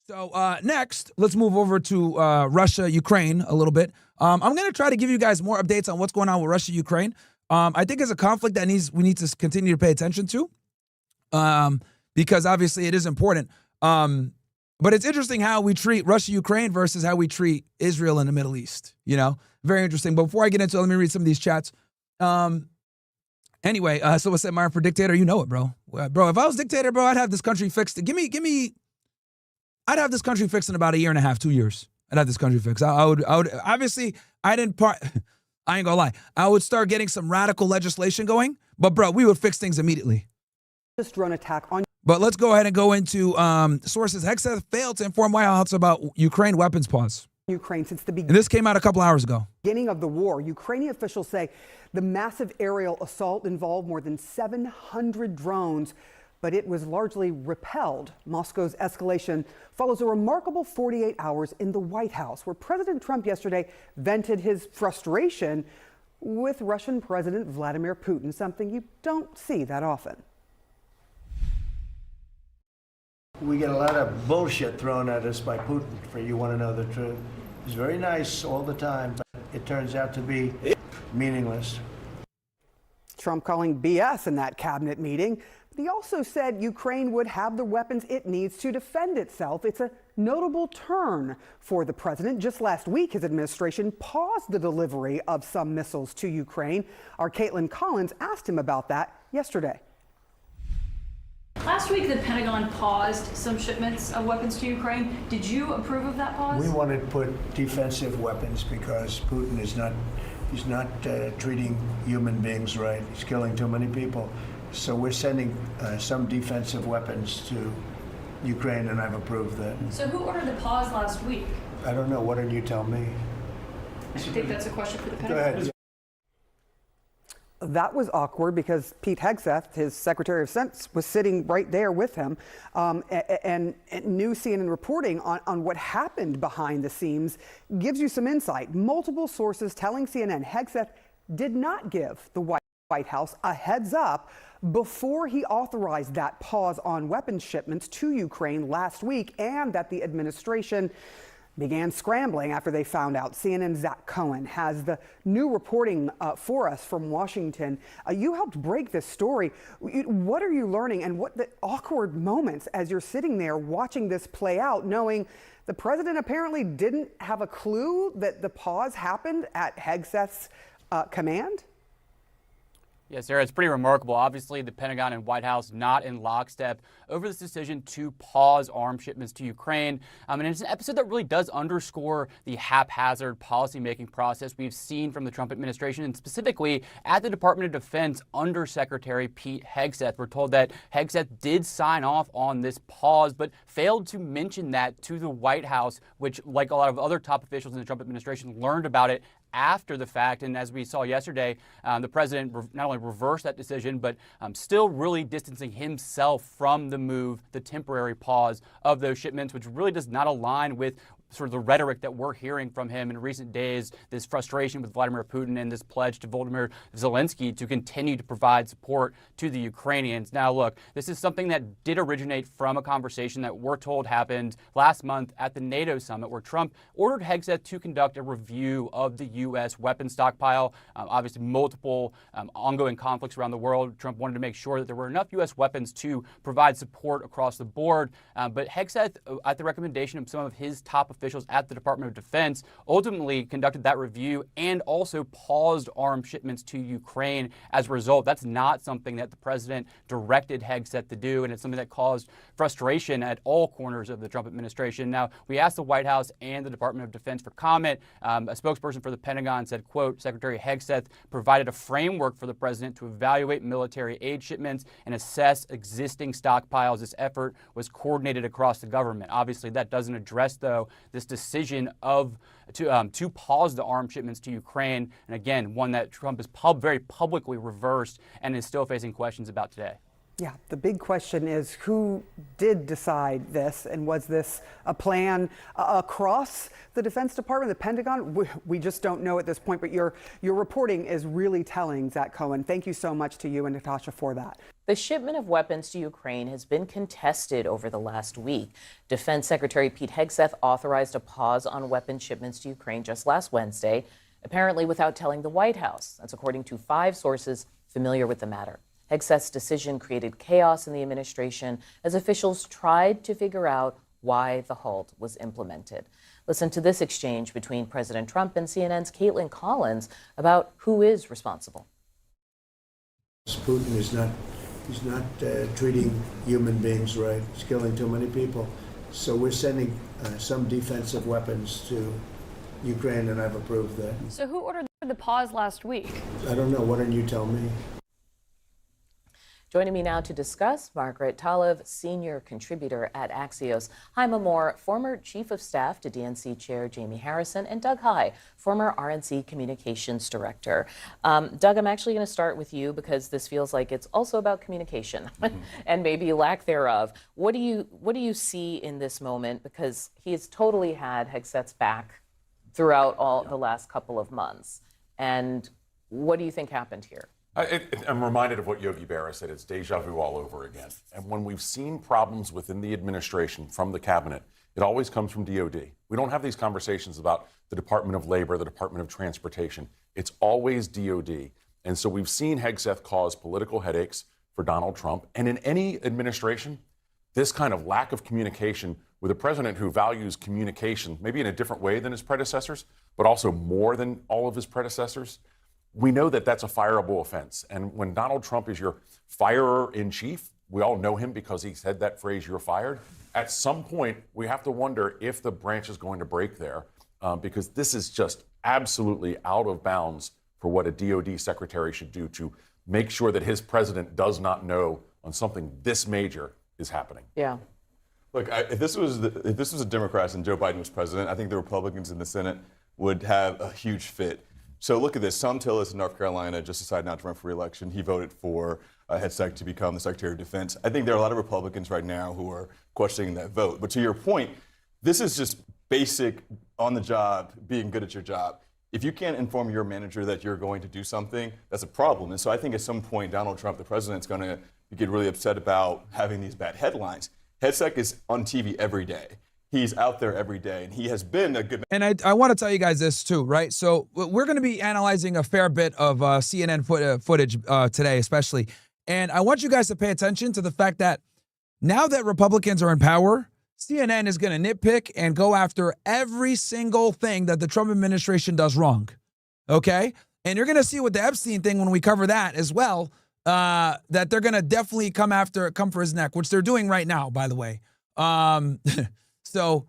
So next, let's move over to Russia, Ukraine a little bit. I'm going to try to give you guys more updates on what's going on with Russia, Ukraine. I think it's a conflict that we need to continue to pay attention to because obviously it is important. But it's interesting how we treat Russia, Ukraine versus how we treat Israel in the Middle East. You know, very interesting. But before I get into it, let me read some of these chats. Anyway, so what's that, Myron, for dictator? You know it, bro. Bro, if I was dictator, bro, I'd have this country fixed. I'd have this country fixed in about a year and a half, 2 years. I'd have this country fixed. I would obviously, I ain't gonna lie. I would start getting some radical legislation going, but bro, we would fix things immediately. This drone attack on. But let's go ahead and go into sources. Hegseth failed to inform White House about Ukraine weapons pause. Ukraine since the beginning. And this came out a couple hours ago. Beginning of the war, Ukrainian officials say the massive aerial assault involved more than 700 drones, but it was largely repelled. Moscow's escalation follows a remarkable 48 hours in the White House, where President Trump yesterday vented his frustration with Russian President Vladimir Putin, something you don't see that often. We get a lot of bullshit thrown at us by Putin, for you want to know the truth. He's very nice all the time, but it turns out to be meaningless. Trump calling BS in that cabinet meeting. He also said Ukraine would have the weapons it needs to defend itself. It's a notable turn for the president. Just last week, his administration paused the delivery of some missiles to Ukraine. Our Caitlin Collins asked him about that yesterday. Last week, the Pentagon paused some shipments of weapons to Ukraine. Did you approve of that pause? We wanted to put defensive weapons because Putin is he's not treating human beings right. He's killing too many people. So we're sending some defensive weapons to Ukraine, and I've approved that. So who ordered the pause last week? I don't know. Why don't you tell me? I think that's a question for the Pentagon. Go ahead. That was awkward because Pete Hegseth, his Secretary of Defense, was sitting right there with him. And new CNN reporting on what happened behind the scenes gives you some insight. Multiple sources telling CNN Hegseth did not give the White House a heads up before he authorized that pause on weapons shipments to Ukraine last week, and that the administration began scrambling after they found out. CNN's Zach Cohen has the new reporting for us from Washington. You helped break this story. What are you learning, and what the awkward moments as you're sitting there watching this play out, knowing the president apparently didn't have a clue that the pause happened at Hegseth's command? Yes, Sarah, it's pretty remarkable. Obviously, the Pentagon and White House not in lockstep over this decision to pause arms shipments to Ukraine. And it's an episode that really does underscore the haphazard policymaking process we've seen from the Trump administration, and specifically at the Department of Defense under Secretary Pete Hegseth. We're told that Hegseth did sign off on this pause, but failed to mention that to the White House, which, like a lot of other top officials in the Trump administration, learned about it after the fact. And as we saw yesterday, the president not only reversed that decision, but still really distancing himself from the move, the temporary pause of those shipments, which really does not align with sort of the rhetoric that we're hearing from him in recent days, this frustration with Vladimir Putin and this pledge to Volodymyr Zelensky to continue to provide support to the Ukrainians. Now, look, this is something that did originate from a conversation that we're told happened last month at the NATO summit, where Trump ordered Hegseth to conduct a review of the U.S. weapons stockpile. Obviously, multiple ongoing conflicts around the world. Trump wanted to make sure that there were enough U.S. weapons to provide support across the board. But Hegseth, at the recommendation of some of his top officials at the Department of Defense, ultimately conducted that review and also paused arms shipments to Ukraine as a result. That's not something that the president directed Hegseth to do, and it's something that caused frustration at all corners of the Trump administration. Now, we asked the White House and the Department of Defense for comment. A spokesperson for the Pentagon said, quote, Secretary Hegseth provided a framework for the president to evaluate military aid shipments and assess existing stockpiles. This effort was coordinated across the government. Obviously, that doesn't address, though, this decision to pause the arms shipments to Ukraine, and again, one that Trump has very publicly reversed and is still facing questions about today. Yeah, the big question is who did decide this, and was this a plan across the Defense Department, the Pentagon? We just don't know at this point, but your reporting is really telling, Zach Cohen. Thank you so much to you and Natasha for that. The shipment of weapons to Ukraine has been contested over the last week. Defense Secretary Pete Hegseth authorized a pause on weapon shipments to Ukraine just last Wednesday, apparently without telling the White House. That's according to 5 sources familiar with the matter. Hegseth's decision created chaos in the administration as officials tried to figure out why the halt was implemented. Listen to this exchange between President Trump and CNN's Caitlin Collins about who is responsible. Putin is not treating human beings right. He's killing too many people. So we're sending some defensive weapons to Ukraine, and I've approved that. So who ordered the pause last week? I don't know. Why don't you tell me? Joining me now to discuss, Margaret Talev, senior contributor at Axios, Haima Moore, former chief of staff to DNC chair Jamie Harrison, and Doug Heye, former RNC communications director. Doug, I'm actually going to start with you because this feels like it's also about communication and maybe lack thereof. What do you see in this moment? Because he has totally had Hegseth's back throughout the last couple of months. And what do you think happened here? I'm reminded of what Yogi Berra said. It's deja vu all over again. And when we've seen problems within the administration from the cabinet, it always comes from DOD. We don't have these conversations about the Department of Labor, the Department of Transportation. It's always DOD. And so we've seen Hegseth cause political headaches for Donald Trump. And in any administration, this kind of lack of communication with a president who values communication, maybe in a different way than his predecessors, but also more than all of his predecessors, we know that that's a fireable offense. And when Donald Trump is your firer-in-chief, we all know him because he said that phrase, "you're fired." At some point, we have to wonder if the branch is going to break there, because this is just absolutely out of bounds for what a DOD secretary should do to make sure that his president does not know on something this major is happening. Yeah. Look, if this was a Democrat and Joe Biden was president, I think the Republicans in the Senate would have a huge fit. So look at this. Tom Tillis in North Carolina just decided not to run for re-election. He voted for Hegseth to become the Secretary of Defense. I think there are a lot of Republicans right now who are questioning that vote. But to your point, this is just basic on the job, being good at your job. If you can't inform your manager that you're going to do something, that's a problem. And so I think at some point, Donald Trump, the president's going to get really upset about having these bad headlines. Hegseth is on TV every day. He's out there every day, and he has been a good man. And I want to tell you guys this too, right? So we're going to be analyzing a fair bit of CNN footage today, especially. And I want you guys to pay attention to the fact that now that Republicans are in power, CNN is going to nitpick and go after every single thing that the Trump administration does wrong, okay? And you're going to see with the Epstein thing when we cover that as well, that they're going to definitely come for his neck, which they're doing right now, by the way. So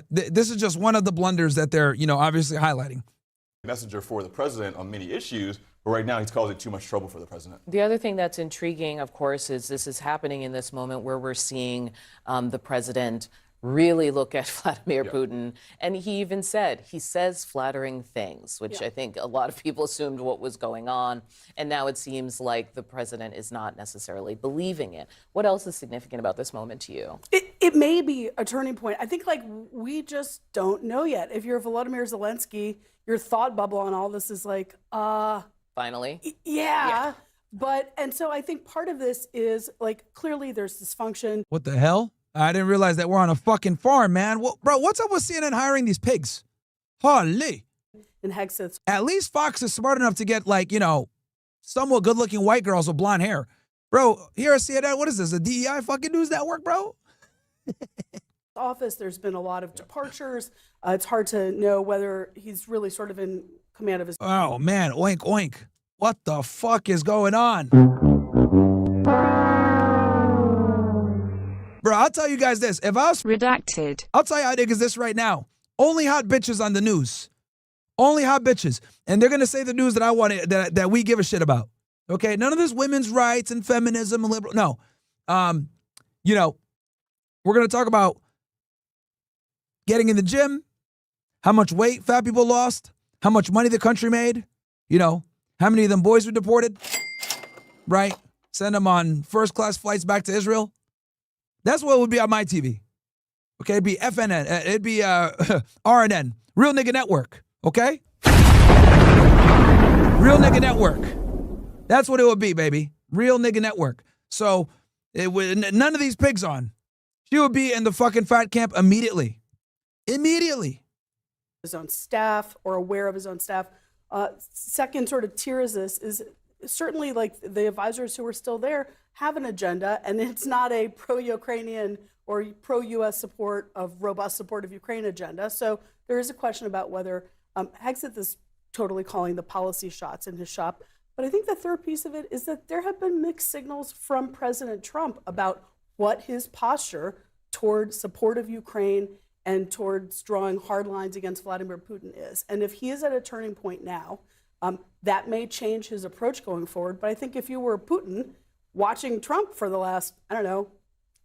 this is just one of the blunders that they're, obviously highlighting. Messenger for the president on many issues, but right now he's causing too much trouble for the president. The other thing that's intriguing, of course, is this is happening in this moment where we're seeing the president really look at Vladimir Putin. And he even says flattering things, which I think a lot of people assumed what was going on. And now it seems like the president is not necessarily believing it. What else is significant about this moment to you? It may be a turning point. I think we just don't know yet. If you're Volodymyr Zelensky, your thought bubble on all this is Finally? Yeah. And so I think part of this is clearly there's dysfunction. What the hell? I didn't realize that we're on a fucking farm, man. Bro, what's up with CNN hiring these pigs? Holy. And Hegseth's. At least Fox is smart enough to get somewhat good-looking white girls with blonde hair. Bro, here at CNN, what is this, a DEI fucking news network, bro? Office, there's been a lot of departures. It's hard to know whether he's really sort of in command of his. Oh, man, oink, oink. What the fuck is going on? Bro, I'll tell you guys this. If I was redacted, I'll tell you how niggas this right now. Only hot bitches on the news. Only hot bitches. And they're going to say the news that I want that we give a shit about. Okay? None of this women's rights and feminism and liberal. No. We're going to talk about getting in the gym, how much weight fat people lost, how much money the country made, how many of them boys were deported, right? Send them on first-class flights back to Israel. That's what would be on my TV. Okay, it'd be FNN, it'd be RNN, Real Nigga Network, okay? Real Nigga Network. That's what it would be, baby. Real Nigga Network. So none of these pigs on. She would be in the fucking fat camp immediately. Immediately. His own staff or aware of his own staff. Second sort of tier is this is certainly like the advisors who are still there have an agenda, and it's not a pro-Ukrainian or pro-U.S. support of robust support of Ukraine agenda. So there is a question about whether Hegseth is totally calling the policy shots in his shop. But I think the third piece of it is that there have been mixed signals from President Trump about what his posture toward support of Ukraine and towards drawing hard lines against Vladimir Putin is. And if he is at a turning point now, that may change his approach going forward. But I think if you were Putin watching Trump for the last,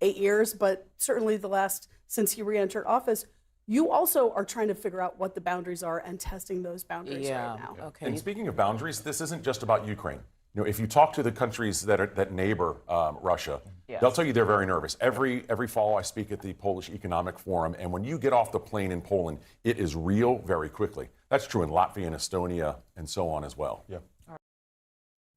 8 years, but certainly the last since he re-entered office, you also are trying to figure out what the boundaries are and testing those boundaries right now. Okay. And speaking of boundaries, this isn't just about Ukraine. If you talk to the countries that neighbor Russia, they'll tell you they're very nervous. Every fall I speak at the Polish Economic Forum, and when you get off the plane in Poland, it is real very quickly. That's true in Latvia and Estonia and so on as well. Yeah.